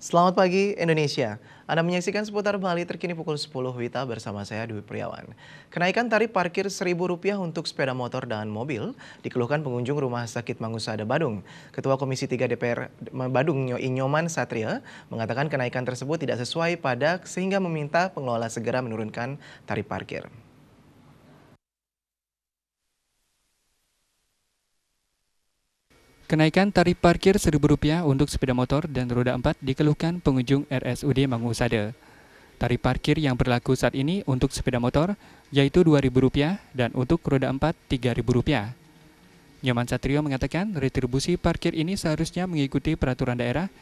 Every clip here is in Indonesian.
Selamat pagi Indonesia. Anda menyaksikan seputar Bali terkini pukul 10 WITA bersama saya Dwi Priawan. Kenaikan tarif parkir Rp1.000 untuk sepeda motor dan mobil dikeluhkan pengunjung Rumah Sakit Mangusada Badung. Ketua Komisi 3 DPR Badung Nyoman Satria mengatakan kenaikan tersebut tidak sesuai padak sehingga meminta pengelola segera menurunkan tarif parkir. Kenaikan tarif parkir Rp1.000 untuk sepeda motor dan roda 4 dikeluhkan pengunjung RSUD Mangusada. Tarif parkir yang berlaku saat ini untuk sepeda motor yaitu Rp2.000 dan untuk roda 4 Rp3.000. Nyoman Satrio mengatakan retribusi parkir ini seharusnya mengikuti peraturan daerah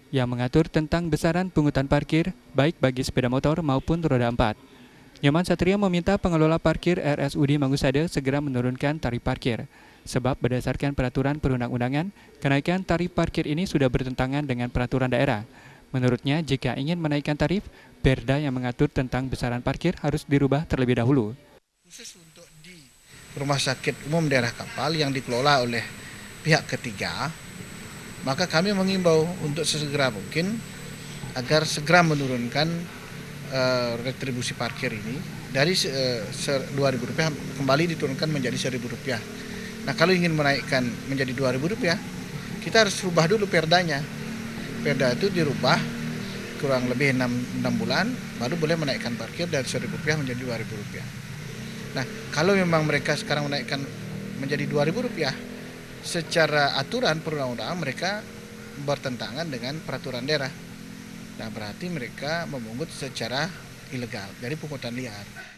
yang mengatur tentang besaran pungutan parkir baik bagi sepeda motor maupun roda 4. Nyoman Satrio meminta pengelola parkir RSUD Mangusada segera menurunkan tarif parkir. Sebab berdasarkan peraturan perundang-undangan, kenaikan tarif parkir ini sudah bertentangan dengan peraturan daerah. Menurutnya, jika ingin menaikkan tarif, Perda yang mengatur tentang besaran parkir harus dirubah terlebih dahulu. Khusus untuk di Rumah Sakit Umum Daerah Kapal yang dikelola oleh pihak ketiga, maka kami mengimbau untuk sesegera mungkin agar segera menurunkan retribusi parkir ini dari Rp2.000 kembali diturunkan menjadi Rp1.000. Nah, kalau ingin menaikkan menjadi Rp2.000, kita harus rubah dulu perdanya. Perda itu dirubah kurang lebih 6 bulan, baru boleh menaikkan parkir dari Rp1.000 menjadi Rp2.000. Nah, kalau memang mereka sekarang menaikkan menjadi Rp2.000, secara aturan perundang-undangan mereka bertentangan dengan peraturan daerah. Nah, berarti mereka memungut secara ilegal, dari pungutan liar.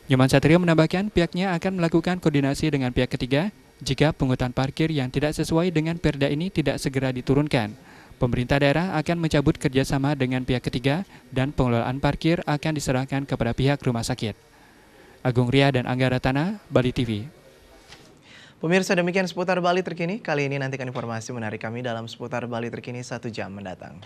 Nyoman Satrio menambahkan pihaknya akan melakukan koordinasi dengan pihak ketiga jika pungutan parkir yang tidak sesuai dengan Perda ini tidak segera diturunkan. Pemerintah daerah akan mencabut kerjasama dengan pihak ketiga dan pengelolaan parkir akan diserahkan kepada pihak rumah sakit. Agung Ria dan Angga Ratana, Bali TV. Pemirsa, demikian seputar Bali terkini. Kali ini nantikan informasi menarik kami dalam seputar Bali terkini 1 jam mendatang.